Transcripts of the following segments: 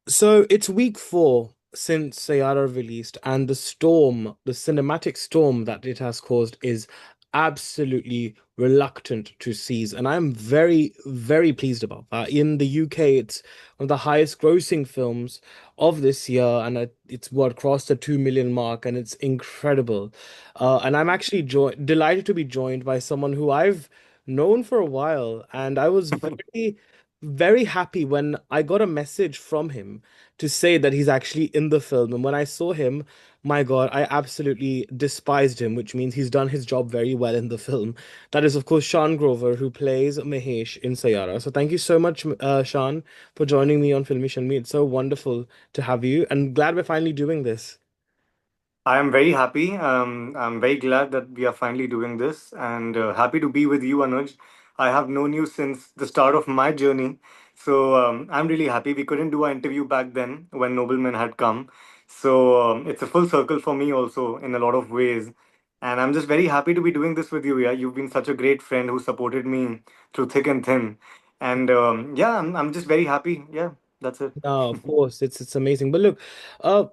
So it's week four since Saiyaara released, and the storm, the cinematic storm that it has caused, is absolutely reluctant to cease. And I'm very, very pleased about that. In the UK, it's one of the highest grossing films of this year, and it's what crossed the 2 million mark, and it's incredible. And I'm actually delighted to be joined by someone who I've known for a while, and I was very, very happy when I got a message from him to say that he's actually in the film. And when I saw him, my God, I absolutely despised him, which means he's done his job very well in the film. That is, of course, Shaan Grover, who plays Mahesh in Saiyaara. So thank you so much, Shaan, for joining me on Filme Shilmy. It's so wonderful to have you, and glad we're finally doing this. I am very happy. I'm very glad that we are finally doing this and happy to be with you, Anuj. I have known you since the start of my journey. So I'm really happy. We couldn't do our interview back then when Noblemen had come. So it's a full circle for me also in a lot of ways. And I'm just very happy to be doing this with you. Yeah, you've been such a great friend who supported me through thick and thin. And yeah, I'm just very happy. Yeah, that's it. No, of course, it's amazing. But look, uh,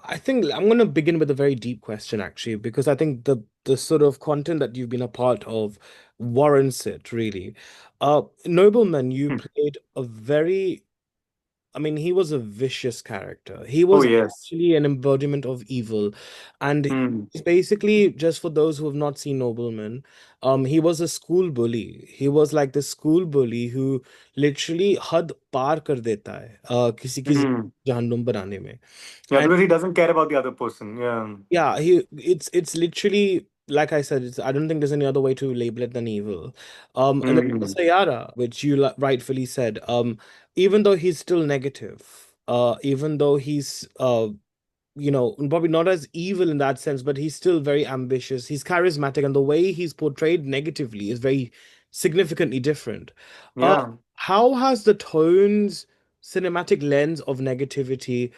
I think I'm going to begin with a very deep question, actually, because I think the sort of content that you've been a part of warrants it, really. Nobleman, you played a very, I mean, he was a vicious character. He Oh, was yes. actually an embodiment of evil. And Hmm. he's basically, just for those who have not seen Nobleman, he was a school bully. He was like the school bully who literally हद पार कर देता है किसी की Hmm. जहन्नुम बनाने में. Yeah, because he doesn't care about the other person. Yeah. Yeah, it's literally like I said, I don't think there's any other way to label it than evil. And then Mm. Sayara, which you rightfully said, even though he's still negative, even though he's probably not as evil in that sense, but he's still very ambitious. He's charismatic, and the way he's portrayed negatively is very significantly different. Uh, Yeah. how has the tone's cinematic lens of negativity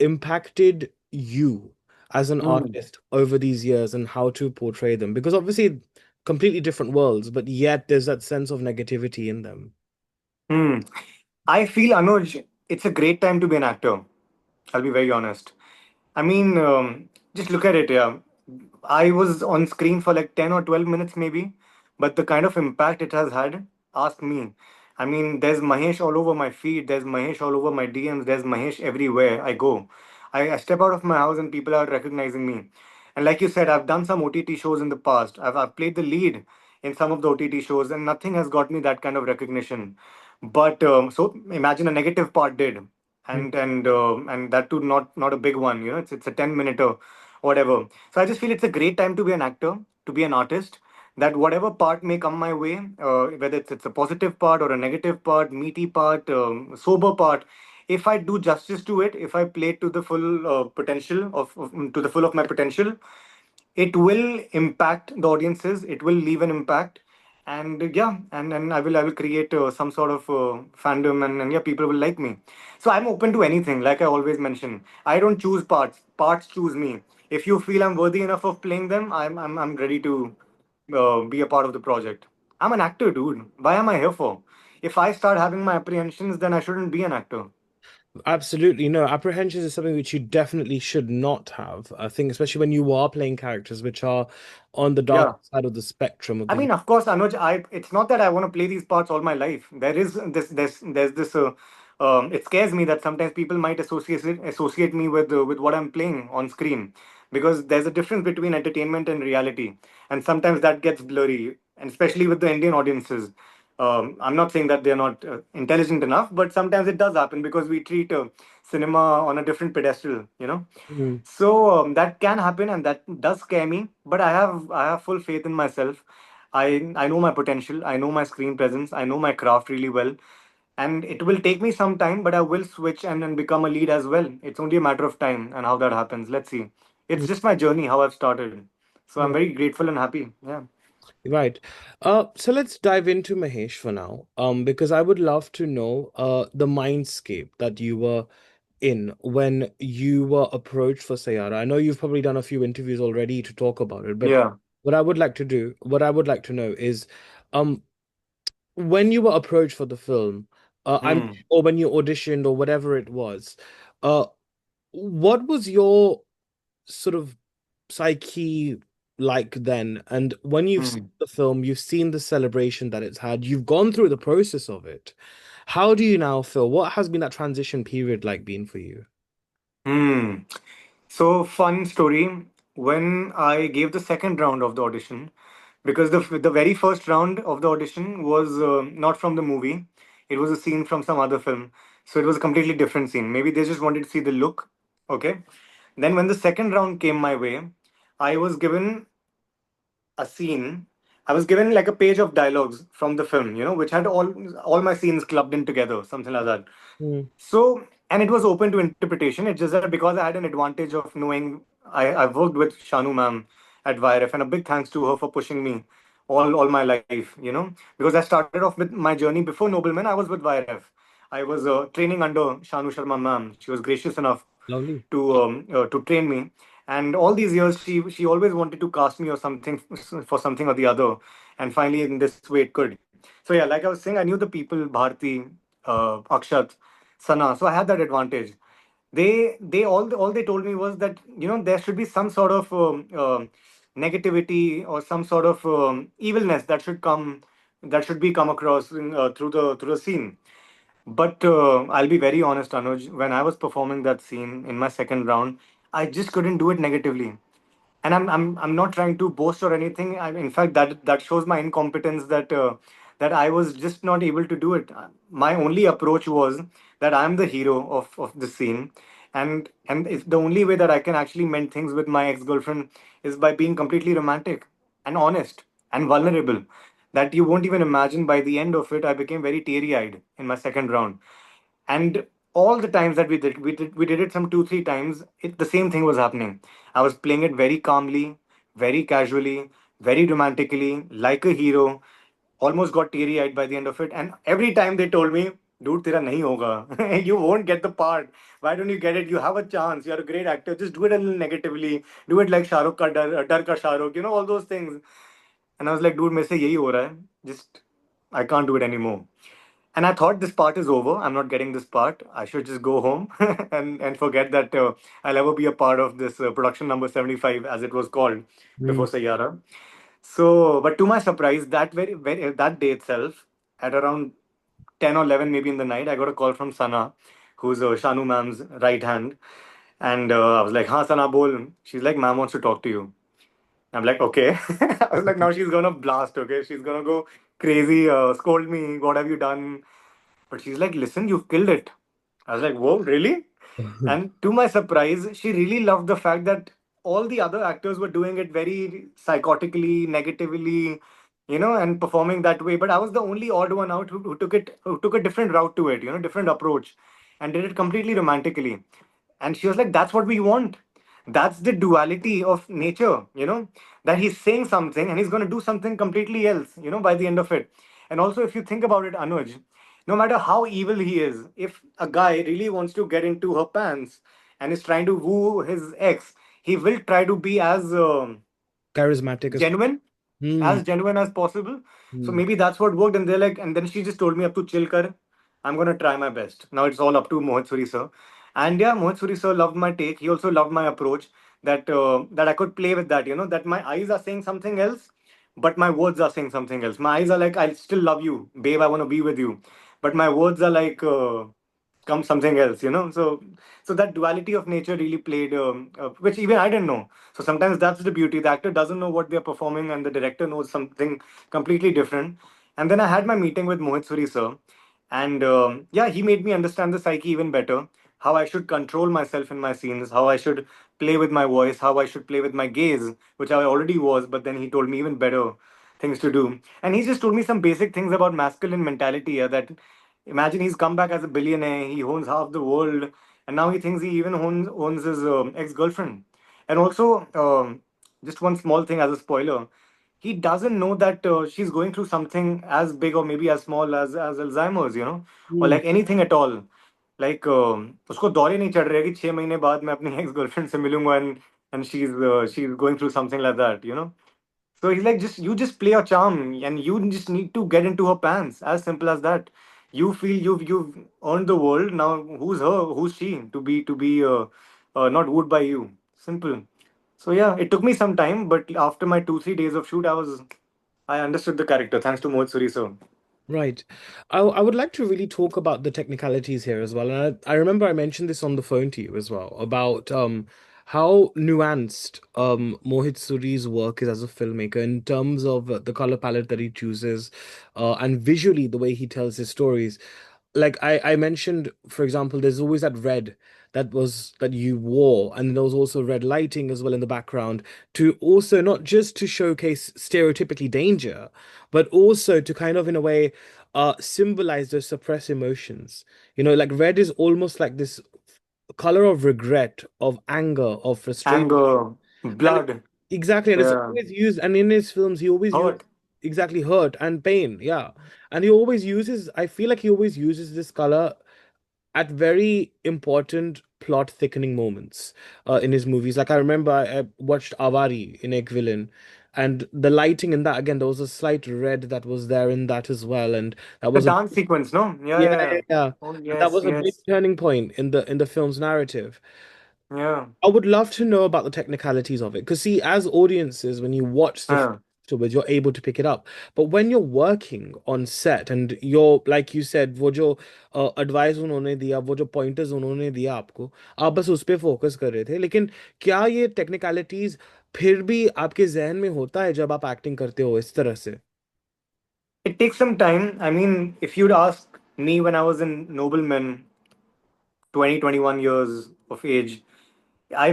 impacted you as an Mm. artist over these years and how to portray them? Because obviously, completely different worlds, but yet there's that sense of negativity in them. Mm. I feel, Anuj, it's a great time to be an actor. I'll be very honest. I mean, just look at it. Yeah. I was on screen for like 10 or 12 minutes, maybe, but the kind of impact it has had, ask me. I mean, there's Mahesh all over my feed, there's Mahesh all over my DMs, there's Mahesh everywhere I go. I step out of my house and people are recognizing me. And like you said, I've done some OTT shows in the past. I've played the lead in some of the OTT shows, and nothing has got me that kind of recognition. But so imagine a negative part did, and that too not a big one. You know, it's a 10 minute or whatever. So I just feel it's a great time to be an actor, to be an artist. That whatever part may come my way, whether it's a positive part or a negative part, meaty part, sober part, if I do justice to it, if I play it to the full potential to the full of my potential, it will impact the audiences. It will leave an impact, and yeah, and I will create some sort of fandom, and yeah, people will like me. So I'm open to anything. Like I always mention, I don't choose parts. Parts choose me. If you feel I'm worthy enough of playing them, I'm ready to be a part of the project. I'm an actor, dude. Why am I here for? If I start having my apprehensions, then I shouldn't be an actor. Absolutely. No, apprehensions is something which you definitely should not have. I think, especially when you are playing characters which are on the dark Yeah. side of the spectrum of I the. mean, of course, Anuj. It's not that I want to play these parts all my life. There's this. It scares me that sometimes people might associate me with what I'm playing on screen, because there's a difference between entertainment and reality, and sometimes that gets blurry, and especially with the Indian audiences. I'm not saying that they're not intelligent enough, but sometimes it does happen because we treat cinema on a different pedestal. You know. Mhm. So that can happen, and that does scare me. But I have full faith in myself. I know my potential. I know my screen presence. I know my craft really well, and it will take me some time. But I will switch and become a lead as well. It's only a matter of time and how that happens. Let's see. It's just my journey, how I've started. So I'm Mhm. very grateful and happy. Yeah. Right. So let's dive into Mahesh for now. Because I would love to know the mindscape that you were in when you were approached for Sayara. I know you've probably done a few interviews already to talk about it, but Yeah. what I would like to know is, um, when you were approached for the film, I'm Hmm. or when you auditioned or whatever it was. Uh, what was your sort of psyche like then? And when you've seen Hmm. the film, you've seen the celebration that it's had, you've gone through the process of it. How do you now feel? What has been that transition period like been for you? Hmm. So, fun story. When I gave the second round of the audition, because the very first round of the audition was not from the movie, it was a scene from some other film. So it was a completely different scene. Maybe they just wanted to see the look. Okay. Then when the second round came my way, I was given a scene. I was given like a page of dialogues from the film, which had all my scenes clubbed in together, something like that. Mm, So, and it was open to interpretation. It's just that because I had an advantage of knowing, I've worked with Shanu ma'am at YRF, and a big thanks to her for pushing me all my life, because I started off with my journey before Noblemen, I was with YRF. I was training under Shanu Sharma ma'am. She was gracious enough lovely. to train me. And all these years, she always wanted to cast me or something for something or the other. And finally, in this way, it could. So yeah, like I was saying, I knew the people, Bharti, Akshat, Sana. So I had that advantage. All they told me was that there should be some sort of negativity or some sort of evilness that should be come across through the scene. But I'll be very honest, Anuj. When I was performing that scene in my second round, I just couldn't do it negatively. And I'm not trying to boast or anything. In fact, that shows my incompetence that I was just not able to do it. My only approach was that I'm the hero of the scene, and it's the only way that I can actually mend things with my ex girlfriend is by being completely romantic and honest and vulnerable. That you won't even imagine. By the end of it, I became very teary eyed in my second round, and all the times that we did it some 2 3 times, the same thing was happening. I was playing it very calmly, very casually, very romantically, like a hero. Almost got teary eyed by the end of it, and every time they told me, dude, tera nahi hoga. You won't get the part. Why don't you get it? You have a chance. You're a great actor. Just do it a little negatively. Do it like Shahrukh ka dar ka Shahrukh, all those things. And I was like, dude, मेरे से यही हो रहा है. Just I can't do it anymore. And I thought this part is over. I'm not getting this part. I should just go home and forget that I'll ever be a part of this production number 75, as it was called Mm, before Saiyaara. So, but to my surprise, that day itself, at around 10 or 11, maybe in the night, I got a call from Sana, who's Shanu ma'am's right hand. And I was like, "Ha, Sana, bol." She's like, "Ma'am wants to talk to you." I'm like, okay. I was like, now she's gonna blast, okay? She's gonna go crazy, scold me. What have you done? But she's like, listen, you've killed it. I was like, whoa, really? And to my surprise, she really loved the fact that all the other actors were doing it very psychotically, negatively, and performing that way. But I was the only odd one out who took a different route to it, different approach, and did it completely romantically. And she was like, that's what we want. That's the duality of nature, that he's saying something and he's going to do something completely else, by the end of it. And also, if you think about it, Anuj, no matter how evil he is, if a guy really wants to get into her pants and is trying to woo his ex, he will try to be as charismatic as genuine mm, as genuine as possible. So mm, maybe that's what worked. And they're like, and then she just told me, up to chill kar. I'm gonna try my best. Now it's all up to Mohit Suri sir. And yeah, Mohit Suri sir loved my take. He also loved my approach that I could play with that. That my eyes are saying something else, but my words are saying something else. My eyes are like, I still love you, babe. I want to be with you, but my words are like, come something else. So that duality of nature really played, which even I didn't know. So sometimes that's the beauty. The actor doesn't know what they're performing, and the director knows something completely different. And then I had my meeting with Mohit Suri sir, and yeah, he made me understand the psyche even better. How I should control myself in my scenes, how I should play with my voice, how I should play with my gaze, which I already was, but then he told me even better things to do. And he just told me some basic things about masculine mentality. That imagine he's come back as a billionaire, he owns half the world, and now he thinks he even owns his ex girlfriend. And also, just one small thing as a spoiler, he doesn't know that she's going through something as big or maybe as small as Alzheimer's, or mm. like anything at all. Like उसको दौरे नहीं चढ़ रहे कि 6 महीने बाद मैं अपनी ex girlfriend से मिलूंगा and she's going through something like that. So he's like, just you just play your charm and you just need to get into her pants. As simple as that. You feel you've earned the world. Now who's her? Who's she to be not wooed by you? Simple. So yeah, it took me some time, but after my 2 3 days of shoot, I understood the character thanks to Mohit Suri. So Right. I would like to really talk about the technicalities here as well. And I remember I mentioned this on the phone to you as well about how nuanced Mohit Suri's work is as a filmmaker in terms of the color palette that he chooses and visually the way he tells his stories. Like I mentioned, for example, there's always that red that you wore, and there was also red lighting as well in the background to also not just to showcase stereotypically danger, but also to kind of in a way symbolize those suppressed emotions. You know, like red is almost like this color of regret, of anger, of frustration. anger, And blood, exactly, and it's yeah, always used, and in his films, he always uses hurt. exactly hurt and pain. Yeah. And he always uses, I feel like he always uses this color at very important plot thickening moments in his movies. Like I remember I watched Avari in Ek Villain, and the lighting in that again, there was a slight red that was there in that as well, and that The was a dance sequence, no? Yeah, yeah, yeah, yeah, yeah. yeah. Oh And that yes, was a big yes, turning point in the film's narrative. yeah, I would love to know about the technicalities of it. Because, see, as audiences, when you watch the film yeah. afterwards, you're able to pick it up. But when you're working on set and you're, like you said, वो जो advice उन्होंने दिया, वो जो pointers उन्होंने दिया आपको, आप बस उस पे फोकस कर रहे थे. लेकिन क्या ये technicalities फिर भी आपके जहन में होता है जब आप एक्टिंग करते हो इस तरह से? It takes some time. I mean, if you'd ask me when I was in Noblemen, 20 21 years of age, I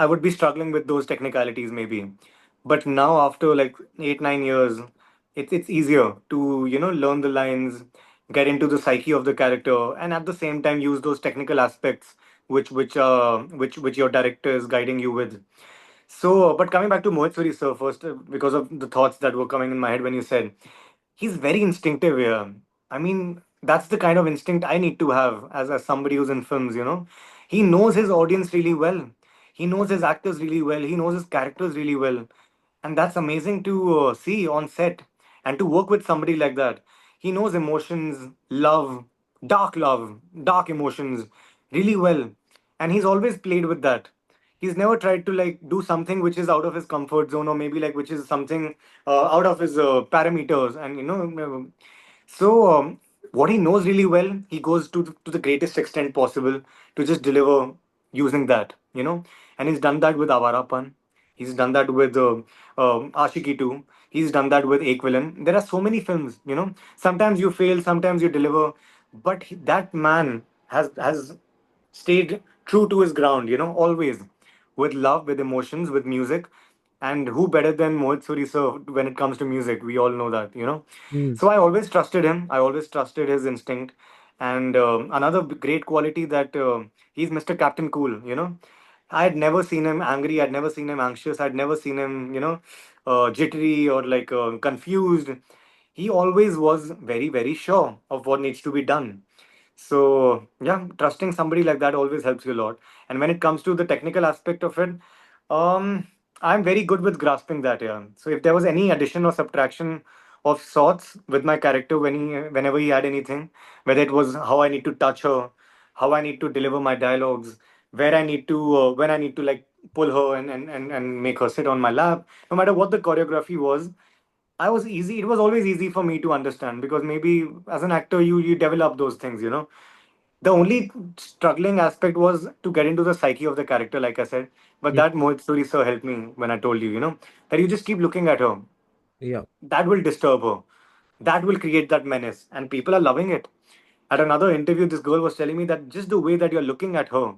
would be struggling with those technicalities maybe. But now after like 8 9 years, it's easier to learn the lines, get into the psyche of the character, and at the same time use those technical aspects which your director is guiding you with. So, but coming back to Mohit Suri sir first, because of the thoughts that were coming in my head when you said he's very instinctive here. I mean, that's the kind of instinct I need to have as somebody who's in films, He knows his audience really well. He knows his actors really well. He knows his characters really well. And that's amazing to see on set and to work with somebody like that. He knows emotions, love, dark emotions really well. And he's always played with that. He's never tried to like do something which is out of his comfort zone, or maybe like which is something out of his parameters. And what he knows really well, he goes to the greatest extent possible to just deliver using that. And he's done that with Avarapan. He's done that with Ashiki 2. He's done that with Ek Villain. There are so many films. Sometimes you fail, sometimes you deliver. But that man has stayed true to his ground, always with love, with emotions, with music. And who better than Mohit Suri sir when it comes to music? We all know that. Hmm. So I always trusted him. I always trusted his instinct. And another great quality that he's Mr. Captain Cool. I had never seen him angry. I'd never seen him anxious. I'd never seen him, jittery or like confused. He always was very, very sure of what needs to be done. So yeah, trusting somebody like that always helps you a lot. And when it comes to the technical aspect of it, um, I'm very good with grasping that. Yeah. So if there was any addition or subtraction of sorts with my character whenever he had anything, whether it was how I need to touch her, how I need to deliver my dialogues, where I need to when I need to like pull her and make her sit on my lap, no matter what the choreography was, I was easy. It was always easy for me to understand because maybe as an actor you develop those things. The only struggling aspect was to get into the psyche of the character, like I said. But that Mohit Suri sir helped me when I told you, that you just keep looking at her. Yeah. That will disturb her. That will create that menace. And people are loving it. At another interview, this girl was telling me that just the way that you're looking at her,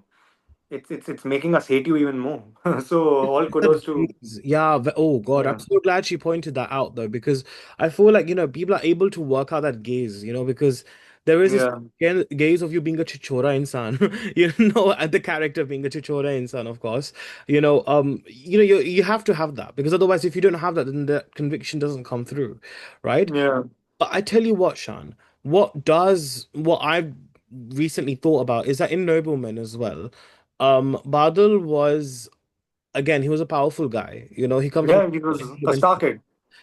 it's making us hate you even more. So all It's a kudos to gaze. Yeah. Oh God, I'm yeah. so glad she pointed that out though, because I feel like, people are able to work out that gaze, because there is this Yeah. gaze of you being a chichora insan, and the character being a chichora insan, of course. You have to have that because otherwise, if you don't have that, then the conviction doesn't come through, right? Yeah. But I tell you what, Shan, what I've recently thought about is that in Noblemen as well, Badal was again, he was a powerful guy. He comes from Yeah, he was a influence. star kid.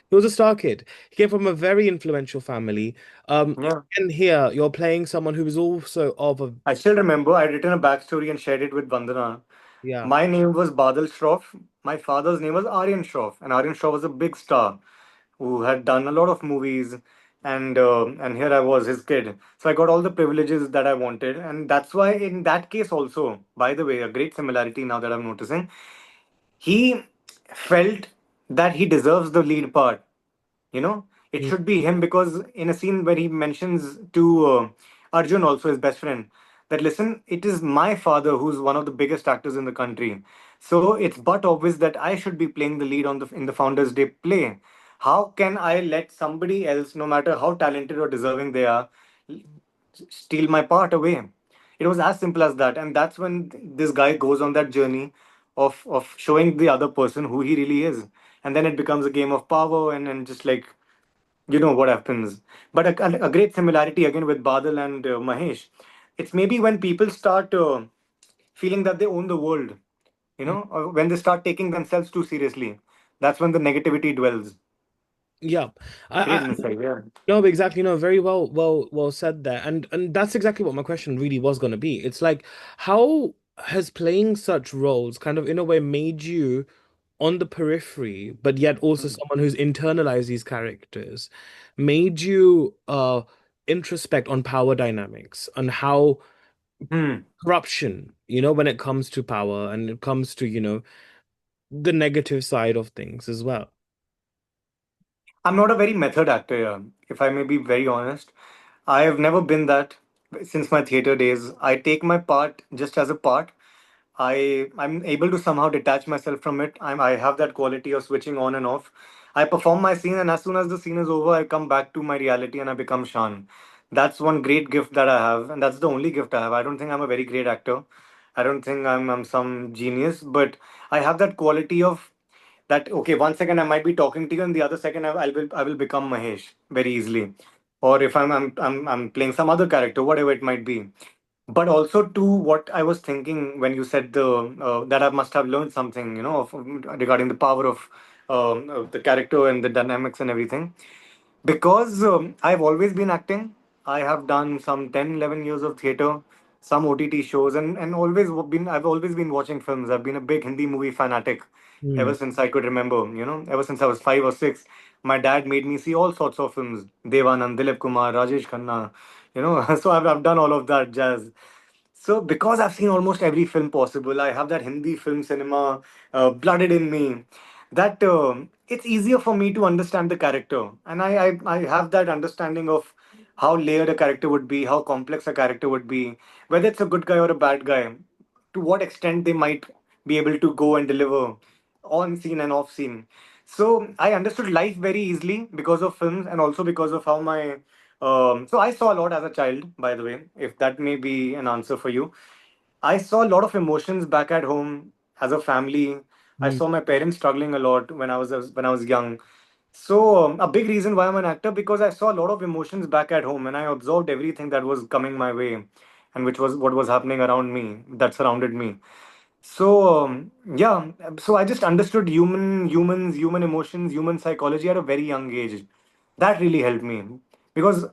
He was a star kid. He came from a very influential family. Yeah. And here you're playing someone who was also of a, I still remember I'd written a backstory and shared it with Vandana. yeah. My name was Badal Shroff. My father's name was Aryan Shroff, and Aryan Shroff was a big star who had done a lot of movies, and here I was, his kid. So I got all the privileges that I wanted, and that's why in that case also, by the way, a great similarity now that I'm noticing, he felt that he deserves the lead part. You know, it Mm, should be him because in a scene where he mentions to Arjun, also his best friend, that listen, it is my father who's one of the biggest actors in the country. So it's but obvious that I should be playing the lead on the in the Founders Day play. How can I let somebody else, no matter how talented or deserving they are, steal my part away? It was as simple as that, and that's when this guy goes on that journey of showing the other person who he really is, and then it becomes a game of power, and just like you know what happens. But a great similarity again with Badal and Mahesh. It's maybe when people start feeling that they own the world, you mm. know, or when they start taking themselves too seriously. That's when the negativity dwells. Yeah. Great I insight, yeah. no, exactly. No, very well said there. And that's exactly what my question really was going to be. It's like, how has playing such roles kind of in a way made you on the periphery, but yet also Hmm. someone who's internalized these characters, made you introspect on power dynamics, on how Hmm. corruption, when it comes to power and it comes to, the negative side of things as well. I'm not a very method actor, yeah, if I may be very honest. I have never been that since my theater days. I take my part just as a part. I'm able to somehow detach myself from it. I have that quality of switching on and off. I perform my scene, and as soon as the scene is over, I come back to my reality and I become Shaan. That's one great gift that I have, and that's the only gift I have. I don't think I'm a very great actor. I don't think I'm some genius, but I have that quality of that. Okay, 1 second I might be talking to you, and the other second I will become Mahesh very easily. Or if I'm playing some other character, whatever it might be. But also to what I was thinking when you said the that I must have learned something, regarding the power of the character and the dynamics and everything. Because I've always been acting. I have done some 10, 11 years of theater, some OTT shows, and I've always been watching films. I've been a big Hindi movie fanatic Hmm. ever since I could remember. Ever since I was 5 or 6, my dad made me see all sorts of films: Devanand, Dilip Kumar, Rajesh Khanna. So I've done all of that jazz. So, because I've seen almost every film possible, I have that Hindi film cinema blooded in me. That it's easier for me to understand the character, and I have that understanding of how layered a character would be, how complex a character would be, whether it's a good guy or a bad guy, to what extent they might be able to go and deliver on scene and off scene. So I understood life very easily because of films and also because of how my so I saw a lot as a child, by the way, if that may be an answer for you. I saw a lot of emotions back at home as a family. I Hmm. saw my parents struggling a lot when I was young. So a big reason why I'm an actor, because I saw a lot of emotions back at home and I observed everything that was coming my way and which was what was happening around me that surrounded me. So yeah, so I just understood human emotions, human psychology at a very young age. That really helped me because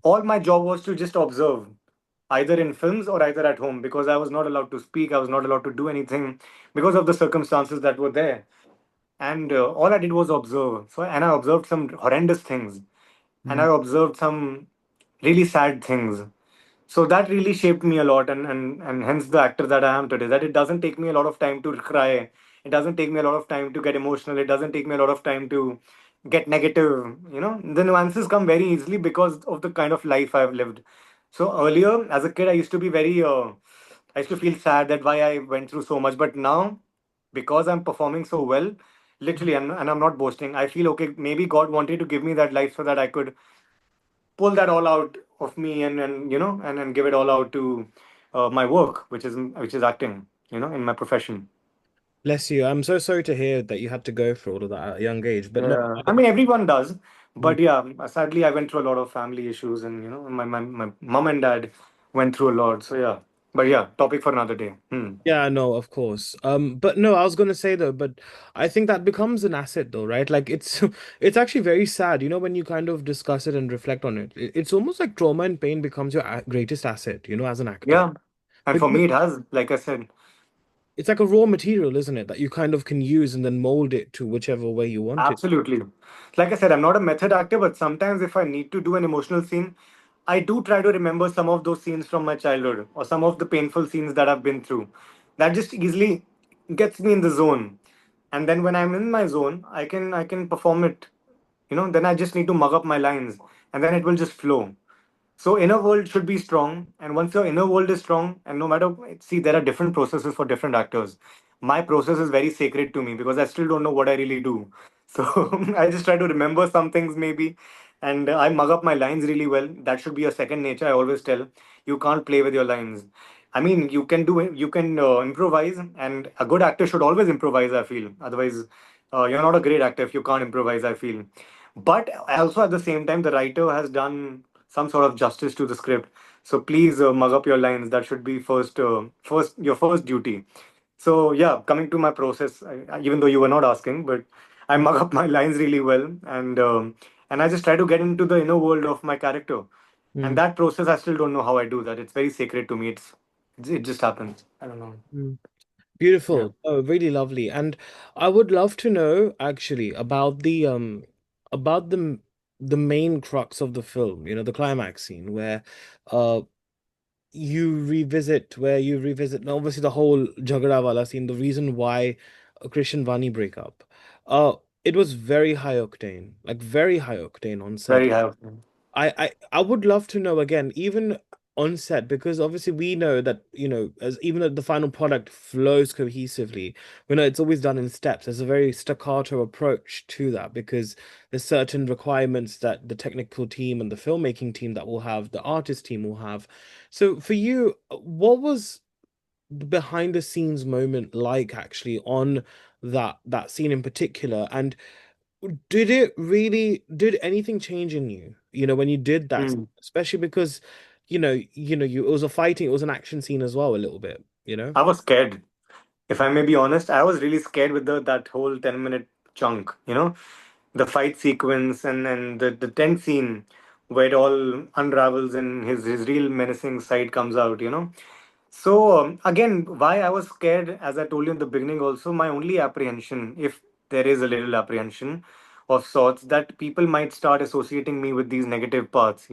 all my job was to just observe, either in films or either at home, because I was not allowed to speak, I was not allowed to do anything because of the circumstances that were there. And all I did was observe. So, and I observed some horrendous things, and Hmm. I observed some really sad things. So that really shaped me a lot, and hence the actor that I am today. That it doesn't take me a lot of time to cry. It doesn't take me a lot of time to get emotional. It doesn't take me a lot of time to get negative. The nuances come very easily because of the kind of life I've lived. So earlier, as a kid, I used to be very. I used to feel sad that why I went through so much. But now, because I'm performing so well, literally, and I'm not boasting. I feel okay. Maybe God wanted to give me that life so that I could pull that all out of me and give it all out to my work, which is acting, in my profession. Bless you. I'm so sorry to hear that you had to go through all of that at a young age. But no, Yeah, I mean everyone does, mm, but yeah, sadly I went through a lot of family issues, and my mom and dad went through a lot. So yeah. But yeah, topic for another day. Hmm. Yeah, no, of course. But no, I was gonna say though, but I think that becomes an asset though, right? Like it's it's actually very sad, when you kind of discuss it and reflect on it. It's almost like trauma and pain becomes your greatest asset, as an actor. Yeah. And for Because me, it has, like I said, it's like a raw material, isn't it? That you kind of can use and then mold it to whichever way you want it. absolutely. Like I said, I'm not a method actor, but sometimes if I need to do an emotional scene, I do try to remember some of those scenes from my childhood or some of the painful scenes that I've been through. That just easily gets me in the zone. And then when I'm in my zone, I can perform it. Then I just need to mug up my lines and then it will just flow. So inner world should be strong, and once your inner world is strong, and no matter, see, there are different processes for different actors. My process is very sacred to me because I still don't know what I really do. So I just try to remember some things maybe, and I mug up my lines really well. That should be your second nature. I always tell you can't play with your lines. I mean, you can do it, you can improvise, and a good actor should always improvise. I feel otherwise, you're not a great actor if you can't improvise. I feel, but also at the same time, the writer has done some sort of justice to the script. So please mug up your lines. That should be first your first duty. So yeah, coming to my process, even though you were not asking, but I mug up my lines really well, and I just try to get into the inner world of my character. And Mm, that process, I still don't know how I do that. It's very sacred to me. It just happens. I don't know. mm. Yeah. Beautiful. Oh, really lovely. And I would love to know actually about the main crux of the film, the climax scene uh you revisit now, obviously the whole Jhagada wala scene, the reason why Christian Vani break up. Uh it was very high octane, like very high octane on set. Very high. I would love to know again, even on set, because obviously we know that, as even though the final product flows cohesively, we know it's always done in steps. There's a very staccato approach to that because there's certain requirements that the technical team and the filmmaking team that will have, the artist team will have. So for you, what was the behind the scenes moment like actually on that scene in particular? And did anything change in you, when you did that, Hmm. especially because, it was a fighting, it was an action scene as well, a little bit, I was scared. If I may be honest, I was really scared with the that whole 10-minute chunk, the fight sequence and the tent scene where it all unravels and his real menacing side comes out. So again, why I was scared, as I told you in the beginning, also my only apprehension, if there is a little apprehension of sorts, that people might start associating me with these negative parts,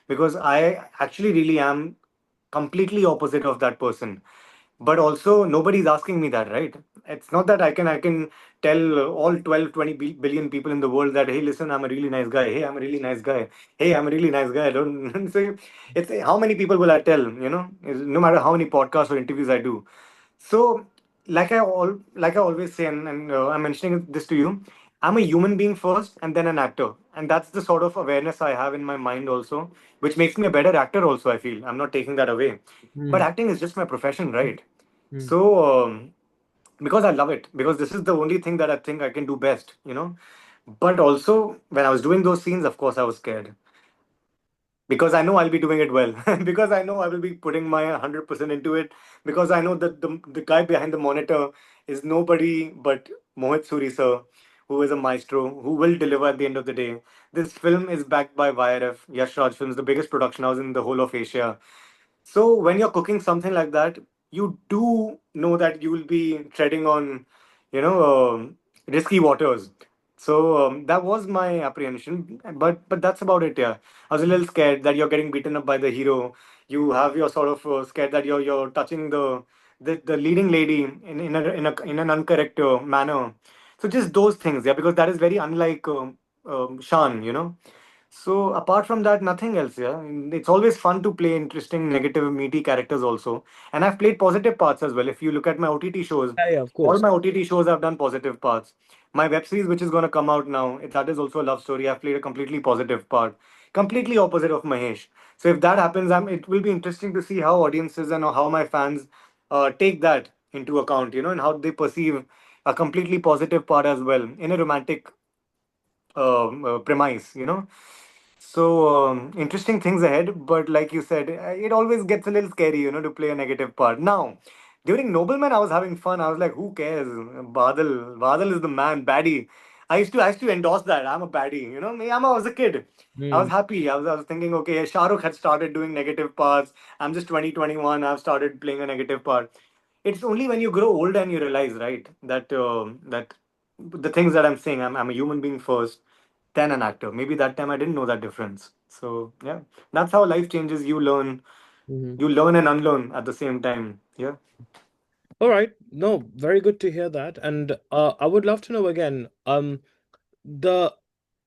because I actually really am completely opposite of that person. But also nobody's asking me that, right? It's not that I can tell all 12, 20 billion people in the world that, hey, listen, I'm a really nice guy, hey, I'm a really nice guy, hey, I'm a really nice guy. I don't so it's how many people will I tell, no matter how many podcasts or interviews I do. So, like I always say, and I'm mentioning this to you, I'm a human being first, and then an actor, and that's the sort of awareness I have in my mind also, which makes me a better actor. Also, I feel I'm not taking that away, but mm, acting is just my profession, right? mm, So, because I love it, because this is the only thing that I think I can do best. But also, when I was doing those scenes, of course, I was scared because I know I'll be doing it well, because I know I will be putting my 100% into it, because I know that the guy behind the monitor is nobody but Mohit Suri sir, who is a maestro, who will deliver at the end of the day. This film is backed by YRF, Yash Raj Films, the biggest production house in the whole of Asia. So when you're cooking something like that, you do know that you will be treading on, risky waters. So that was my apprehension, but that's about it. Yeah, I was a little scared that you're getting beaten up by the hero. You have your sort of scared that you're touching the leading lady in an incorrect manner. So just those things, yeah, because that is very unlike Shaan. So apart from that, nothing else. Yeah, it's always fun to play interesting, negative, meaty characters also, and I've played positive parts as well. If you look at my OTT shows, yeah, yeah, of all course. my OTT shows I've done positive parts. My web series, which is going to come out now, that is also a love story. I've played a completely positive part, completely opposite of Mahesh. So if that happens, it will be interesting to see how audiences and how my fans take that into account, and how they perceive a completely positive part as well in a romantic premise. So, interesting things ahead, but like you said, it always gets a little scary, to play a negative part. Now, during Nobleman, I was having fun. I was like, who cares? Badal is the man, baddie. I used to endorse that. I'm a baddie. Me, I was a kid. I was Hmm. happy. I was thinking, okay, Shah Rukh had started doing negative parts. I'm just 2021. I've started playing a negative part. It's only when you grow older and you realize, right, that the things that I'm saying, I'm a human being first, then an actor. Maybe that time I didn't know that difference. So yeah, that's how life changes. Hmm. You learn and unlearn at the same time. Yeah. All right. No, very good to hear that. And I would love to know again, the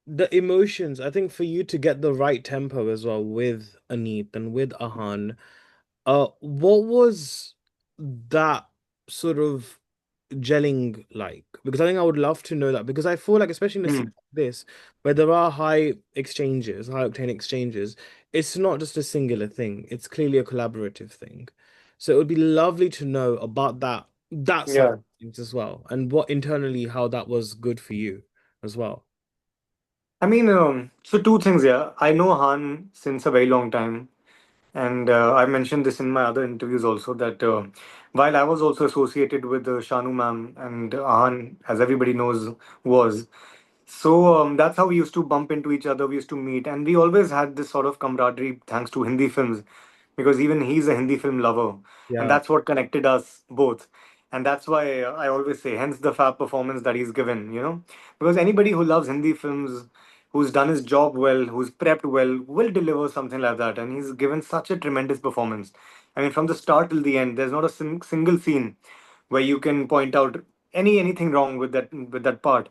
the emotions, I think for you to get the right tempo as well with Aneet and with Ahan, what was that sort of gelling like? Because I think I would love to know that because I feel like, especially in a scene Hmm. like this, where there are high exchanges, high octane exchanges, it's not just a singular thing. It's clearly a collaborative thing. So it would be lovely to know about that side of Yeah. things as well, and what internally how that was good for you as well. I mean, so two things. Yeah, I know Han since a very long time. And I mentioned this in my other interviews also that while I was also associated with Shanu ma'am and Ahan, as everybody knows, was. So that's how we used to bump into each other. We used to meet, and we always had this sort of camaraderie thanks to Hindi films, because even he's a Hindi film lover, and Yeah. that's what connected us both. And that's why I always say, hence the fab performance that he's given. Because anybody who loves Hindi films, who's done his job well, who's prepped well, will deliver something like that. And he's given such a tremendous performance. I mean, from the start till the end, there's not a single scene where you can point out anything wrong with that part.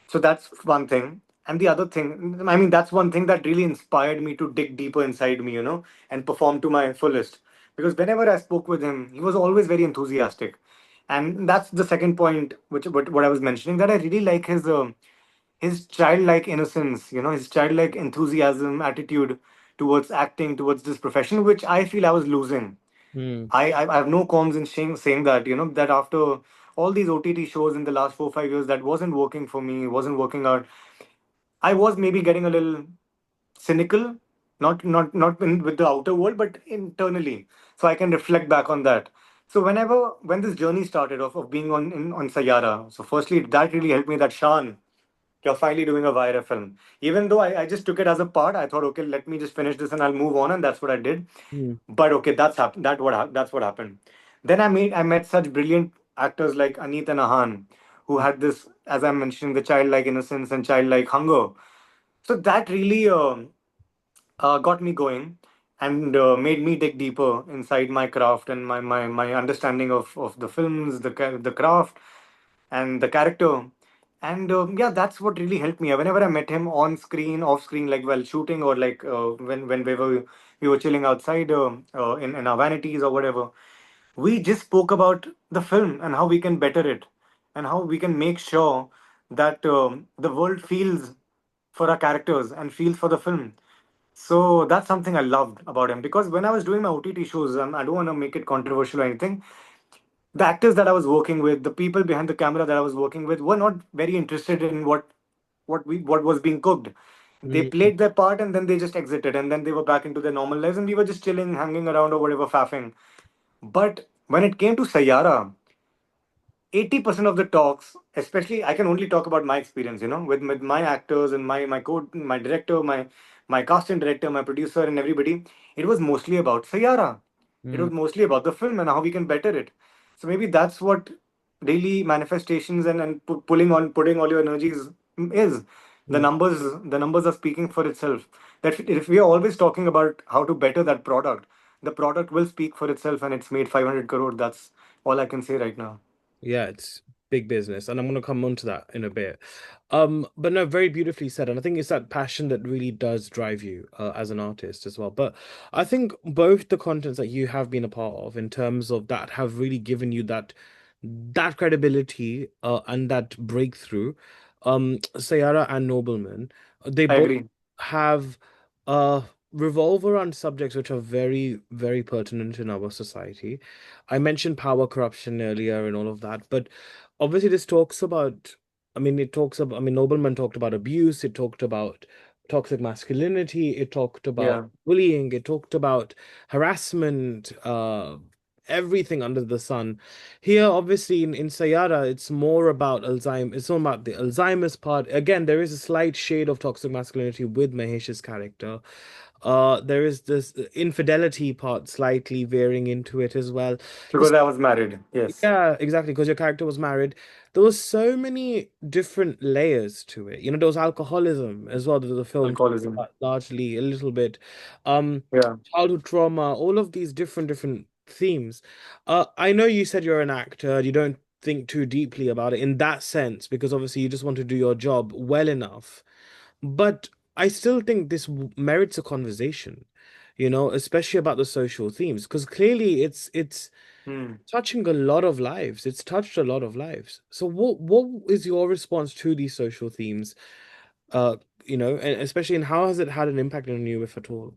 So that's one thing. And the other thing, I mean, that's one thing that really inspired me to dig deeper inside me, and perform to my fullest. Because whenever I spoke with him, he was always very enthusiastic. And that's the second point, which what I was mentioning, that I really like his childlike innocence, his childlike enthusiasm, attitude towards acting, towards this profession, which I feel I was losing. Hmm. I have no qualms in saying that, that after all these OTT shows in the last 4 5 years, that wasn't working for me, wasn't working out. I was maybe getting a little cynical, not with the outer world, but internally. So I can reflect back on that. So when this journey started of being on Saiyaara, so firstly that really helped me, that Shaan, you're finally doing a Vaira film. Even though I just took it as a part, I thought, okay, let me just finish this and I'll move on, and that's what I did. Hmm. But okay, that's what happened. Then I met such brilliant actors like Aneet and Ahan, who had this, as I'm mentioning, the childlike innocence and childlike hunger. So that really got me going, and made me dig deeper inside my craft and my understanding of the films, the craft, and the character. And yeah, that's what really helped me. Whenever I met him on screen, off screen, like while shooting, or like when we were chilling outside in our vanities or whatever, we just spoke about the film and how we can better it, and how we can make sure that the world feels for our characters and feels for the film. So that's something I loved about him, because when I was doing my OTT shows, I don't want to make it controversial or anything. The actors that I was working with, the people behind the camera that I was working with, were not very interested in what was being cooked. They Hmm. played their part and then they just exited, and then they were back into their normal lives, and we were just chilling, hanging around or whatever, faffing. But when it came to Sayara, 80% of the talks, especially, I can only talk about my experience, with my actors and my director, my casting director, my producer, and everybody. It was mostly about Sayara. It Hmm. was mostly about the film and how we can better it. So maybe that's what daily manifestations and putting all your energies is. The Hmm. numbers the numbers are speaking for itself. That if we are always talking about how to better that product, the product will speak for itself, and it's made 500 crore. That's all I can say right now. Yeah, it's big business, and I'm going to come on to that in a bit. But no, very beautifully said, and I think it's that passion that really does drive you as an artist as well. But I think both the contents that you have been a part of, in terms of that, have really given you that credibility and that breakthrough. Sayara and Nobleman, they I both agree. have uh revolve around subjects which are very, very pertinent in our society. I mentioned power corruption earlier and all of that, but obviously this talks about, I mean, it talks about, I mean, Nobleman talked about abuse, it talked about toxic masculinity, it talked about Yeah. bullying, it talked about harassment, everything under the sun. Here, obviously, in Saiyaara, it's more about Alzheimer. It's more about the Alzheimer's part. Again, there is a slight shade of toxic masculinity with Mahesh's character. There is this infidelity part slightly veering into it as well. Because I was married. Yes. Yeah, exactly, because your character was married. There was so many different layers to it. There was alcoholism as well that the film talked Alcoholism. about largely a little bit. Um, Yeah. Childhood trauma, all of these different themes. I know you said you're an actor, you don't think too deeply about it in that sense, because obviously you just want to do your job well enough. But I still think this merits a conversation, especially about the social themes, because clearly it's Hmm. touching a lot of lives. It's touched a lot of lives. So what is your response to these social themes? Uh, and especially in how has it had an impact on you, if at all?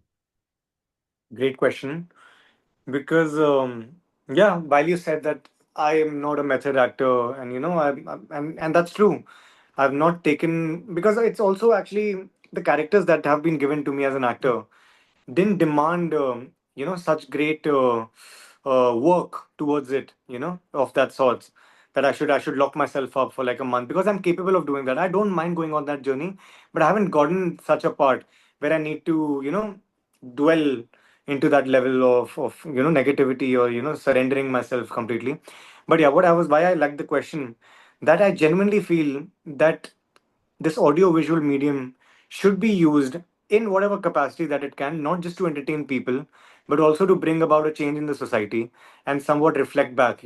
Great question. Because yeah, while you said that I am not a method actor, and and that's true. I've not taken, because it's also actually the characters that have been given to me as an actor didn't demand such great work towards it, of that sorts, that I should lock myself up for like a month, because I'm capable of doing that. I don't mind going on that journey, but I haven't gotten such a part where I need to dwell into that level of negativity, or surrendering myself completely. But yeah, why I like the question, that I genuinely feel that this audio visual medium should be used in whatever capacity that it can, not just to entertain people, but also to bring about a change in the society and somewhat reflect back,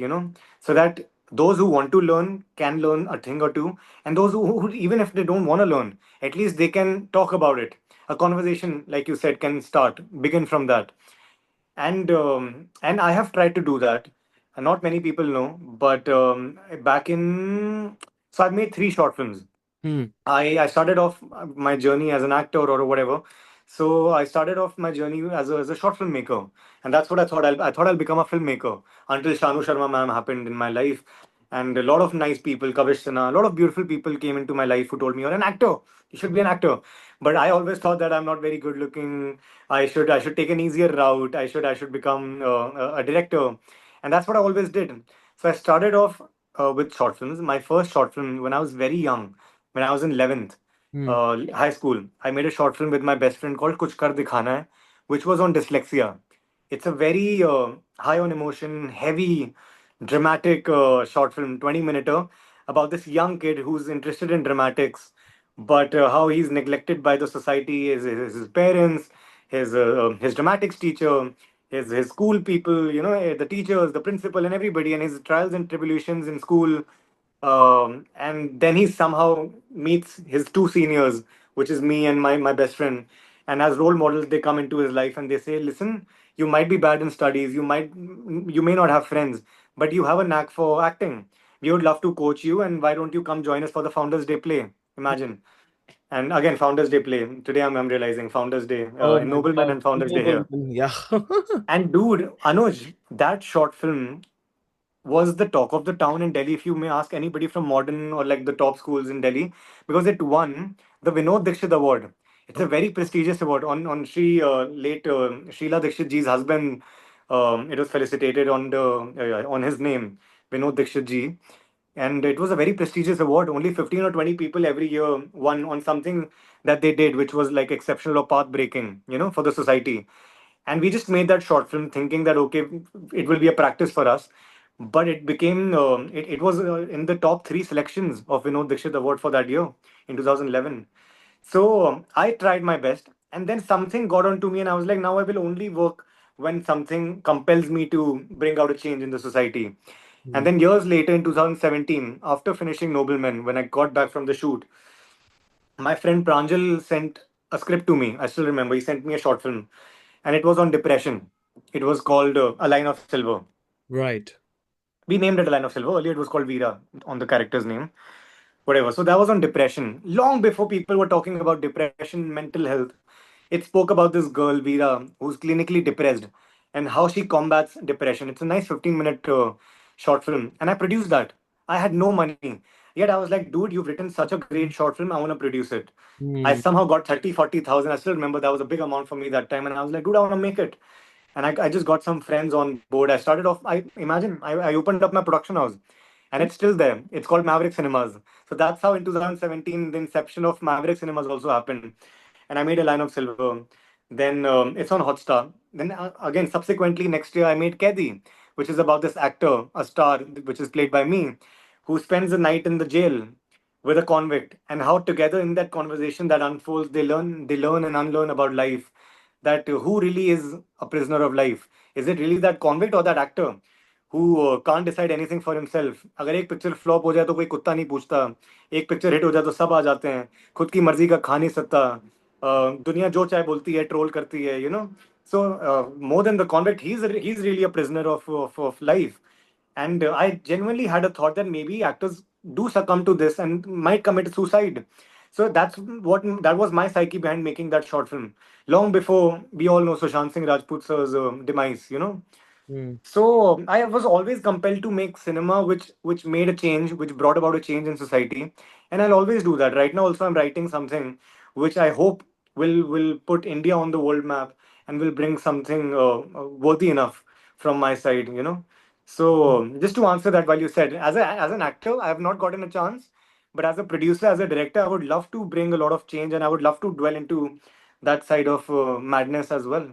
so that those who want to learn can learn a thing or two, and those who even if they don't want to learn, at least they can talk about it. A conversation, like you said, can begin from that. And I have tried to do that. Not many people know, but back in so I've made 3 short films. Hmm. I started off my journey as an actor or whatever. So I started off my journey as a short filmmaker, and that's what I thought I'll become a filmmaker until Shanu Sharma ma'am happened in my life, and a lot of nice people, Kavish Sinha, a lot of beautiful people came into my life who told me, "You're an actor. You should be an actor." But I always thought that I'm not very good looking. I should take an easier route. I should become a director, and that's what I always did. So I started off with short films. My first short film when I was very young, when I was in 11th Hmm. high school, I made a short film with my best friend called Kuch Kar Dikhana Hai, which was on dyslexia. It's a very high on emotion, heavy, dramatic short film, 20 minute, about this young kid who's interested in dramatics, but how he's neglected by the society, his parents, his dramatics teacher, his school people, the teachers, the principal, and everybody, and his trials and tribulations in school. And then he somehow meets his 2 seniors, which is me and my best friend. And as role models, they come into his life and they say, "Listen, you might be bad in studies, you may not have friends, but you have a knack for acting. We would love to coach you, and why don't you come join us for the Founders Day play?" Imagine. And again, Founders Day play. Today I'm realizing Founders Day Oh in my Noblemen God. and Founders Day here. Noblemen. Yeah. And dude, Anuj, that short film was the talk of the town in Delhi, if you may ask anybody from modern or like the top schools in Delhi, because it won the Vinod Dixit Award. It's a very prestigious award. On Sri late Sheila Dixit ji's husband. It was felicitated on his name, Vinod Dixit ji, and it was a very prestigious award. Only 15 or 20 people every year won on something that they did, which was like exceptional or path breaking, for the society. And we just made that short film thinking that okay, it will be a practice for us, but it became it was in the top 3 selections of Vinod Dixit Award for that year in 2011. So I tried my best, and then something got onto me, and I was like, now I will only work when something compels me to bring out a change in the society. And Hmm. then years later, in 2017, after finishing Noblemen, when I got back from the shoot, my friend Pranjal sent a script to me. I still remember. He sent me a short film, and it was on depression. It was called A Line of Silver. Right. We named it A Line of Silver. Earlier, it was called Veera on the character's name, whatever. So that was on depression. Long before people were talking about depression, mental health, it spoke about this girl, Veera, who's clinically depressed and how she combats depression. It's a nice 15-minute short film, and I produced that. I had no money. Yet I was like, dude, you've written such a great short film. I want to produce it. I Hmm. somehow got 30, 40,000. I still remember that was a big amount for me that time. And I was like, dude, I want to make it. And I just got some friends on board. I started off, I opened up my production house and it's still there. It's called Maverick Cinemas. So that's how in 2017, the inception of Maverick Cinemas also happened. And I made A Line of Silver. Then it's on Hotstar. Then again, subsequently, next year, I made Kedi, which is about this actor, a star, which is played by me, who spends the night in the jail with a convict, and how together in that conversation that unfolds, they learn and unlearn about life. That who really is a prisoner of life? Is it really that convict or that actor who can't decide anything for himself? अगर एक picture flop हो जाए तो कोई कुत्ता नहीं पूछता, एक पिक्चर हिट हो जाए तो सब आ जाते हैं, खुद की मर्जी का खा नहीं सकता, दुनिया जो चाहे बोलती है, ट्रोल करती है, so more than the convict, he's really a prisoner of life. And I genuinely had a thought that maybe actors do succumb to this and might commit suicide. So that was my psyche behind making that short film. Long before we all know Sushant Singh Rajput's demise. Hmm. So I was always compelled to make cinema which made a change, which brought about a change in society, and I'll always do that. Right now, also I'm writing something which I hope will put India on the world map and will bring something worthy enough from my side. So just to answer that, while you said as an actor, I have not gotten a chance, but as a producer, as a director, I would love to bring a lot of change, and I would love to dwell into that side of madness as well.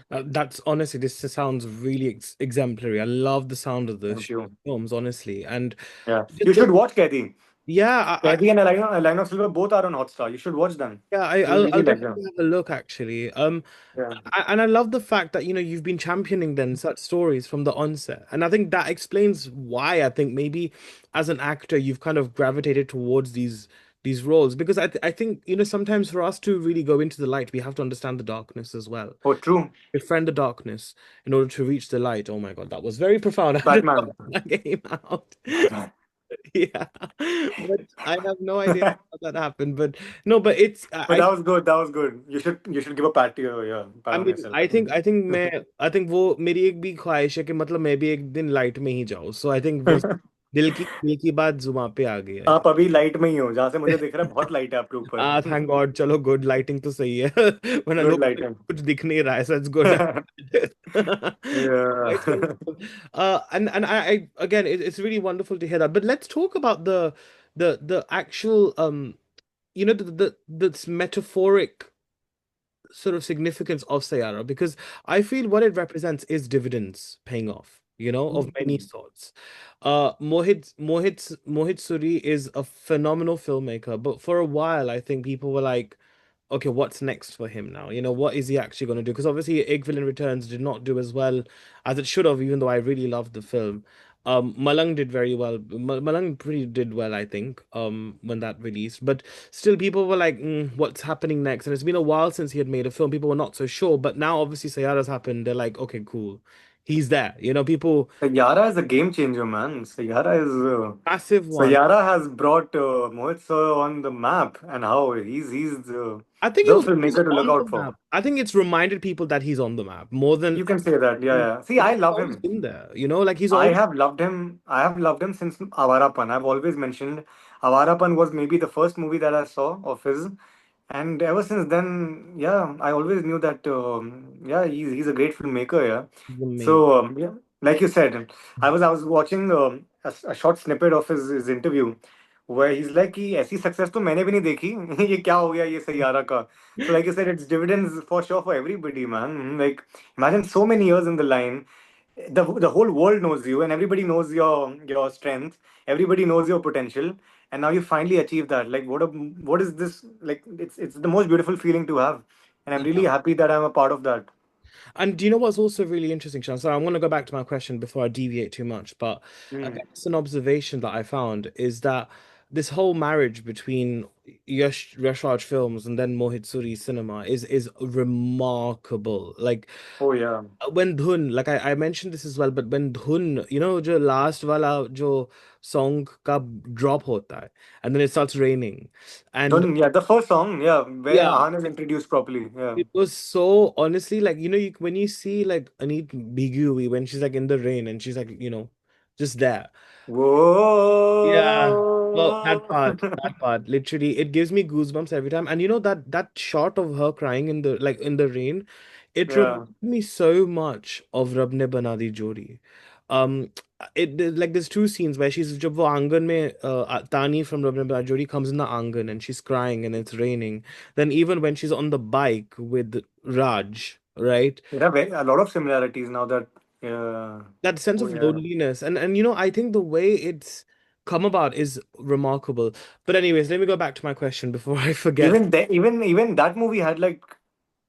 That's honestly, this sounds really exemplary. I love the sound of the Thank you. films, honestly, and Yeah, you just should watch Kedi. yeah, Kedi and A Line of Silver both are on Hotstar. You should watch them. yeah, You'll I'll really like definitely them. have a look actually. Yeah. And I love the fact that you've been championing then such stories from the onset, and I think that explains why I think maybe as an actor you've kind of gravitated towards these roles because I think sometimes for us to really go into the light we have to understand the darkness as well, Oh, true. befriend the darkness in order to reach the light. Oh my God, that was very profound. I don't know Batman. how that came out. Yeah, but I have no idea how that happened. But no, but it's But that was good. That was good. You should give a pat to pat I on mean, yourself. I think वो मेरी एक भी ख्वाहिश है कि मतलब मैं भी एक दिन लाइट में ही जाऊँ. So I think बस दिल की बात जुबान पे आ गई. I आप think. अभी लाइट में ही हो, जहां से मुझे दिख रहा है बहुत लाइट है आपके ऊपर. Thank God. चलो गुड लाइटिंग तो सही है. वरना गुड लोग लाइटिंग. कुछ दिख नहीं रहा है. So it's good. It's Yeah. wonderful. And I again, it's really wonderful to hear that. But let's talk about the actual the metaphoric sort of significance of Saiyaara because I feel what it represents is dividends paying off, of many sorts. Mohit Suri is a phenomenal filmmaker, but for a while I think people were like, okay, what's next for him now? What is he actually going to do? Because obviously, Villain Returns did not do as well as it should have, even though I really loved the film. Malang did very well. Malang pretty did well, I think, when that released. But still, people were like, what's happening next? And it's been a while since he had made a film. People were not so sure. But now, obviously, Sayada's happened. They're like, okay, cool. He's there. People, Saiyaara is a game changer, man. massive one. Saiyaara has brought Mohit Sir on the map, and how he's I think he the was always filmmaker to look on the out for. map. I think it's reminded people that he's on the map more than You can say that, yeah, yeah. See, but I he's love always him. been there, like he's I always have loved him. I have loved him since Avarapan. I've always mentioned Avarapan was maybe the first movie that I saw of his, and ever since then, yeah, I always knew that. Yeah, he's a great filmmaker. Yeah. amazing. So yeah, like you said, I was watching a short snippet of his interview where he's like कि ऐसी success तो मैंने भी नहीं देखी. ये क्या हो गया ये सैयारा का. So like you said, it's dividends for sure for everybody, man. Like imagine so many years in the line, the whole world knows you and everybody knows your strength, everybody knows your potential, and now you finally achieve that. Like what is this, like it's the most beautiful feeling to have, and I'm really Yeah. happy that I'm a part of that. And do you know what's also really interesting, Sean? So I'm going to go back to my question before I deviate too much. But Mm. again, it's an observation that I found is that this whole marriage between Yash Raj Films and then Mohit Suri Cinema is remarkable. Like Oh yeah. when Dhun, like I mentioned this as well, but when Dhun, जो last वाला जो song का drop होता है, and then it starts raining, and Yeah, the first song, yeah, where yeah, Ahan is introduced properly. Yeah. it was so honestly like when you see like Aneet Bigui when she's like in the rain and she's like just there. Yeah. Well, Whoa. that part, literally, it gives me goosebumps every time. And you know that shot of her crying in the like in the rain, it reminds Yeah. me so much of Rab Ne Bana Di Jodi. Um, like there's two scenes where she's जब वो आंगन में Tani from Rab Ne Bana Di Jodi comes in the आंगन and she's crying and it's raining. Then even when she's on the bike with Raj, right? There are a lot of similarities now that. That sense Oh of yeah. loneliness and you know I think the way it's come about is remarkable. But anyways, let me go back to my question before I forget. Even that movie had like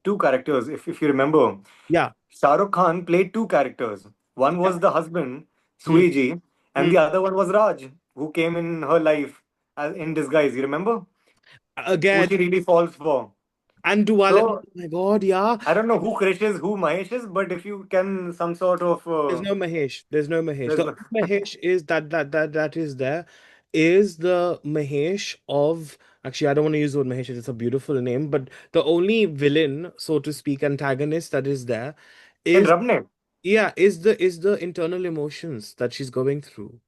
two characters. If you remember, Yeah. Shah Rukh Khan played two characters. One Yeah. was the husband, Hmm. Suiji, and Hmm. the other one was Raj, who came in her life in disguise. You remember? Who Again, she really falls for. and duality. Oh So my God, yeah. I don't know who Krish is, who Mahesh is, but if you can some sort of There's no Mahesh. There's no Mahesh. there's The no, only Mahesh is that is there is the Mahesh of, actually I don't want to use the word Mahesh, it's a beautiful name, but the only villain, so to speak, antagonist that is there in is, Rabne. yeah, is the internal emotions that she's going through.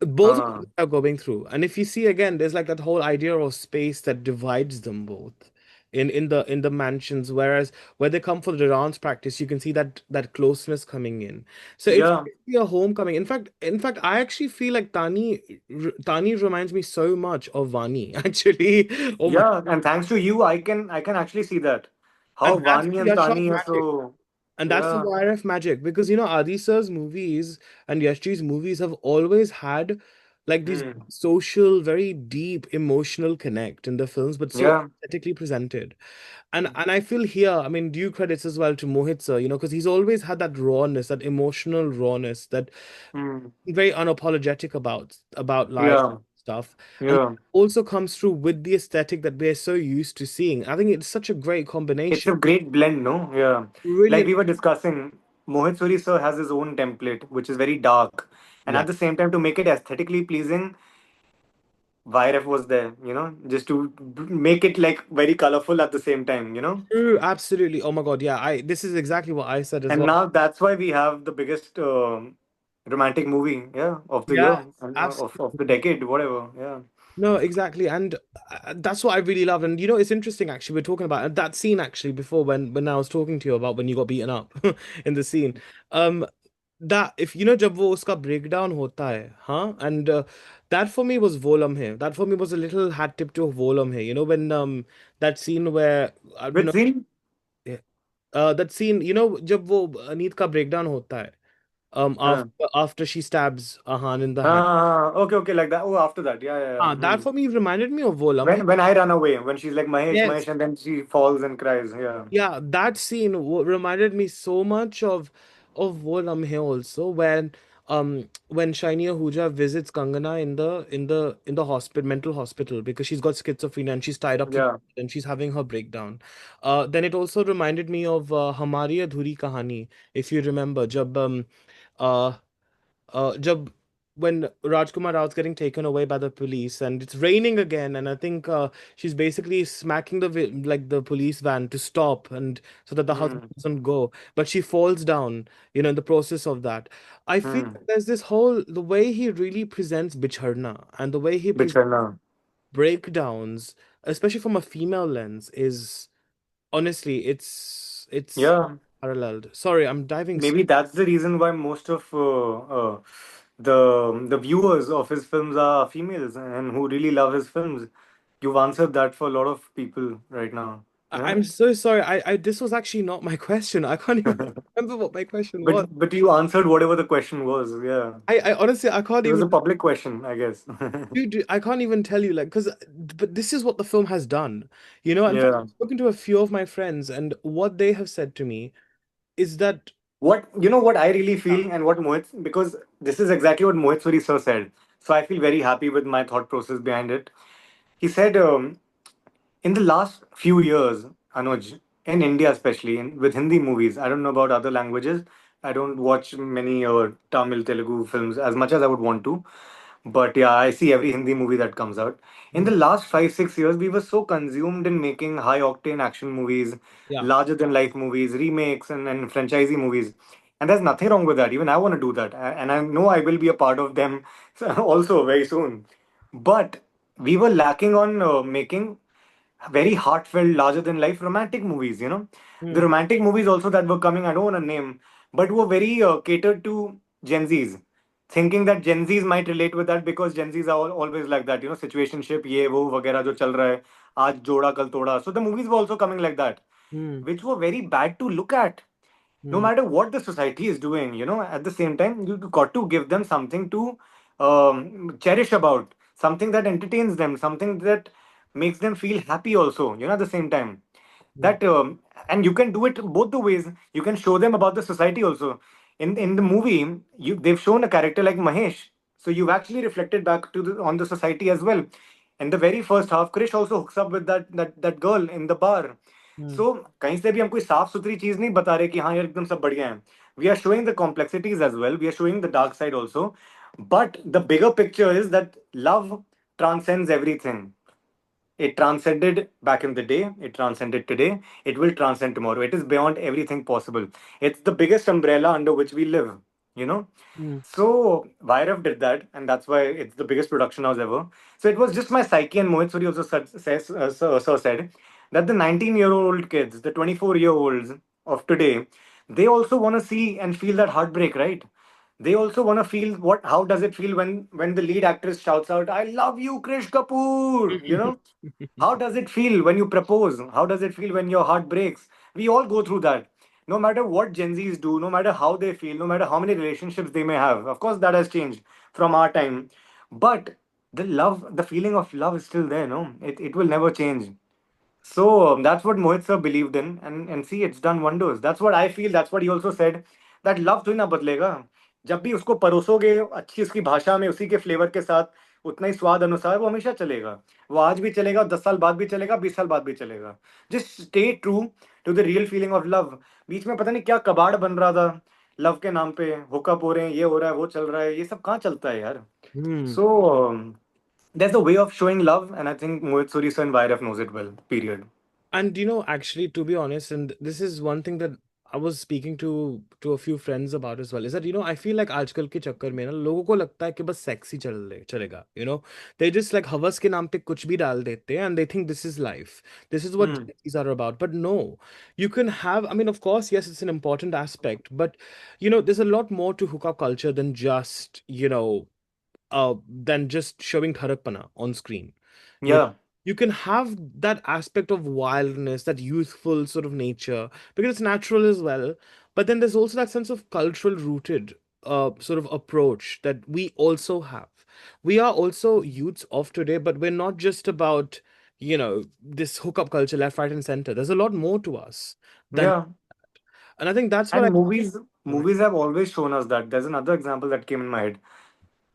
Both of Uh, them are going through. And if you see again, there's like that whole idea of space that divides them both in the mansions. Whereas where they come for the dance practice, you can see that closeness coming in. So it's yeah, really a homecoming. In fact, I actually feel like Tani reminds me so much of Vani, actually. Oh my. yeah, and thanks to you, I can actually see that how And that's Vani the and Yash Raj Tani are magic. so And that's the yeah. YRF magic because you know Adi Sir's movies and Yashji's movies have always had like these Hmm. social, very deep emotional connect in the films, but so Yeah. aesthetically presented. And I feel here, I mean, due credits as well to Mohit sir, you know, because he's always had that rawness, that emotional rawness, that Hmm. very unapologetic about life Yeah. stuff, and Yeah. also comes through with the aesthetic that we're so used to seeing. I think it's such a great It's combination. a great blend, no? Yeah. Like Really, we were discussing, Mohit Suri sir has his own template, which is very dark. And yeah. at the same time, to make it aesthetically pleasing, YRF was there, just to make it like very colorful at the same time. True, absolutely. Oh my God, yeah. I This is exactly what I said as And well. now that's why we have the biggest romantic movie, yeah, of the year Yeah, and of the absolutely. decade, whatever. Yeah. No, exactly. And that's what I really love. And you know, it's interesting actually. We're talking about that scene actually before when I was talking to you about when you got beaten up in the scene. Um, that if you know जब वो उसका breakdown होता है, huh? And that for me was वो लम्हे. That for me was a little hat tip to वो लम्हे. You know when that scene where I don't Which know, scene? yeah, that scene, you know, जब वो नींद का breakdown होता है. Uh, After she stabs Ahan in the hand. okay, okay, like that. Oh, after that, yeah, yeah, yeah. That Hmm. for me reminded me of Volam. When I run away, when she's like Mahesh, Yes. Mahesh, and then she falls and cries. Yeah. Yeah, that scene reminded me so much of Volam here also when Shiny Ahuja visits Kangana in the hospital, mental hospital, because she's got schizophrenia and she's tied up to Yeah. and she's having her breakdown. Then it also reminded me of Hamari Adhuri Kahani, if you remember, uh jab when Rajkumar Rao's getting taken away by the police and it's raining again, and I think she's basically smacking like the police van to stop and so that the husband Hmm. doesn't go, but she falls down, you know, in the process of that. I feel Hmm. like there's this whole the way he really presents Bicharna and the way he presents Bichana. breakdowns, especially from a female lens, is honestly it's Yeah. paralleled. Sorry, I'm diving so. Maybe that's the reason why most of the viewers of his films are females and who really love his films. You've answered that for a lot of people right now. Yeah. I'm so sorry. I this was actually not my question. I can't even remember what my question was. But you answered whatever the question was. Yeah. I honestly I can't It was even a public question, I guess. I can't even tell you like because but this is what the film has done. You know, in fact, Yeah. I've spoken to a few of my friends and what they have said to me is that What I really feel and what Mohit, because this is exactly what Mohit Suri sir said. So I feel very happy with my thought process behind it. He said, in the last few years, Anuj, in India especially, with Hindi movies, I don't know about other languages. I don't watch many Tamil, Telugu films as much as I would want to. But yeah, I see every Hindi movie that comes out. In the Mm, last 5, 6 years, we were so consumed in making high octane action movies, yeah. larger than life movies, remakes, and franchisee movies. And there's nothing wrong with that. Even I want to do that. And I know I will be a part of them also very soon. But we were lacking on making very heartfelt, larger than life romantic movies, you know. The Hmm. romantic movies also that were coming, I don't want to name, but were very catered to Gen Zs, thinking that Gen Zs might relate with that because Gen Zs are always like that, you know, situationship, ye wo वगैरह जो चल रहा है, आज जोड़ा कल तोड़ा. So the movies were also coming like that, Hmm. which were very bad to look at. No Hmm. matter what the society is doing, you know, at the same time, you got to give them something to cherish about, something that entertains them, something that makes them feel happy also, you know, at the same time. Hmm. That and you can do it both the ways. You can show them about the society also. In the movie, they've shown a character like Mahesh, so you've actually reflected back to on the society as well. In the very first half, Krish also hooks up with that girl in the bar. Hmm. So कहीं से भी हम कोई साफ सुथरी चीज नहीं बता रहे कि हाँ यार एकदम सब बढ़िया है. We are showing the complexities as well. We are showing the dark side also. But the bigger picture is that love transcends everything. It transcended back in the day. It transcended today. It will transcend tomorrow. It is beyond everything possible. It's the biggest umbrella under which we live, you know? Hmm. So, Vairav did that, and that's why it's the biggest production house ever. So, it was just my psyche, and Mohit Suri also said that the 19-year-old kids, the 24-year-olds of today, they also want to see and feel that heartbreak, right? They also want to feel what, how does it feel when the lead actress shouts out, I love you, Krish Kapoor, you know? How does it feel when you propose? How does it feel when your heart breaks? We all go through that. No matter what Gen Zs do, no matter how they feel, no matter how many relationships they may have. Of course, that has changed from our time. But the love, the feeling of love is still there, no? It will never change. So that's what Mohit sir believed in, and see, it's done wonders. That's what I feel. That's what he also said. That love थोड़ी ना बदलेगा. जब भी उसको परोसोगे अच्छी उसकी भाषा में उसी के फ्लेवर के साथ उतना ही स्वाद अनुसार वो हमेशा चलेगा. वो आज भी चलेगा 10 साल बाद भी चलेगा 20 साल बाद भी चलेगा. Just stay true to the real feeling of love. बीच में पता नहीं क्या कबाड़ बन रहा था लव के नाम पे हुकअप हो रहे हैं ये हो रहा है वो चल रहा है ये सब कहाँ चलता है यार. Hmm. So there's a way of showing love, and I think Mohit Suri sir and Vairaf knows it well. Period. And actually, to be honest, and this is one thing that I was speaking to a few friends about as well, is that I feel like आजकल के चक्कर में ना लोगों को लगता है कि बस सेक्सी चलेगा, they just like हवस के नाम पे कुछ भी डाल देते हैं and they think this is life, this is what Hmm. these are about. But no, you can have, I mean, of course, yes, it's an important aspect, but there's a lot more to hookup culture than just showing Dharakpana on screen. You know, Yeah. you can have that aspect of wildness, that youthful sort of nature, because it's natural as well. But then there's also that sense of cultural rooted sort of approach that we also have. We are also youths of today, but we're not just about, this hookup culture, left, right, and center. There's a lot more to us than, Yeah. and I think that's what And I, sorry. movies have always shown us that. There's another example that came in my head.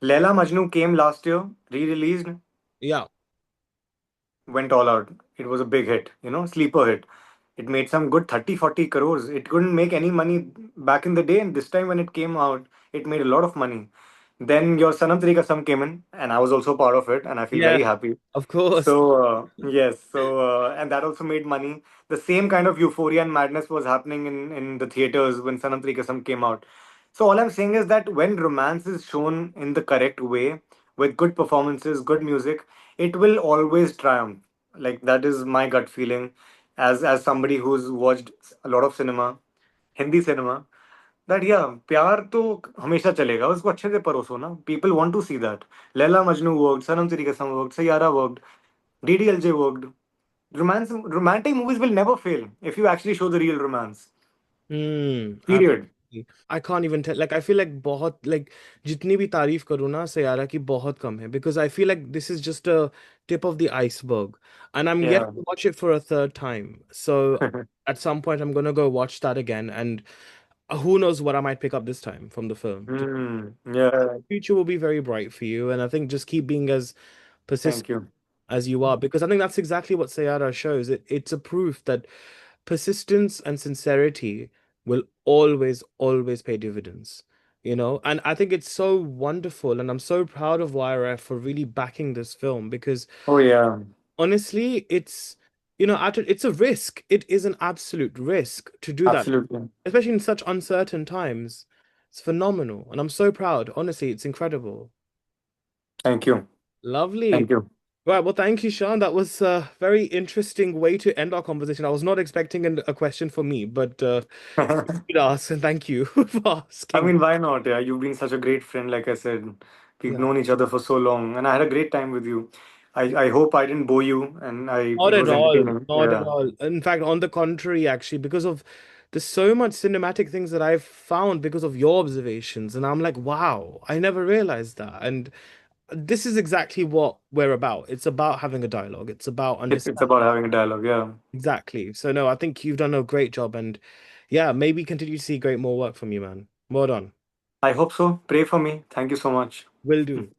Leela Majnu came last year, re-released, Yeah. went all out. It was a big hit, you know, sleeper hit. It made some good 30, 40 crores. It couldn't make any money back in the day, and this time when it came out, it made a lot of money. Then your Sanam Teri Kasam came in, and I was also part of it, and I feel Yeah, very happy. of course. So yes, so and that also made money. The same kind of euphoria and madness was happening in the theaters when Sanam Teri Kasam came out. So all I'm saying is that when romance is shown in the correct way, with good performances, good music, it will always triumph. Like that is my gut feeling, as somebody who's watched a lot of cinema, Hindi cinema. That yeah, प्यार तो हमेशा चलेगा उसको अच्छे से परोसो ना. People want to see that. Leila Majnu worked, Sanam Teri Kasam worked, Saiyaara worked, DDLJ worked. Romantic movies will never fail if you actually show the real romance. Period. Absolutely. I can't even tell. Like, I feel like बहुत like जितनी भी तारीफ करूँ ना सयारा की बहुत कम है, because I feel like this is just a tip of the iceberg, and I'm yet Yeah. to watch it for a third time. So at some point, I'm gonna go watch that again, and who knows what I might pick up this time from the film. Yeah. Future will be very bright for you, and I think just keep being as persistent Thank you. as you are, because I think that's exactly what Sayara shows. It's a proof that persistence and sincerity will always, always pay dividends. And I think it's so wonderful, and I'm so proud of YRF for really backing this film, because Oh yeah. honestly, it's it's a risk. It is an absolute risk to do that, Absolutely. especially in such uncertain times. It's phenomenal, and I'm so proud. Honestly, it's incredible. Thank you. Lovely. Thank you. Right. Well, thank you, Sean. That was a very interesting way to end our conversation. I was not expecting a question for me, but you'd ask, and thank you for I asking. mean, why not? Yeah, you've been such a great friend, like I said. We've Yeah. known each other for so long, and I had a great time with you. I hope I didn't bore you, and Not it at was all. entertaining. Not at Yeah, all. In fact, on the contrary, actually, because of there's so much cinematic things that I've found because of your observations, and I'm like, wow, I never realized that. And this is exactly what we're about. It's about having a dialogue. It's about it's understanding about having a dialogue. Yeah, exactly. So no, I think you've done a great job, and yeah, maybe continue to see great more work from you, man. Well done. I hope so. Pray for me. Thank you so much. Will do.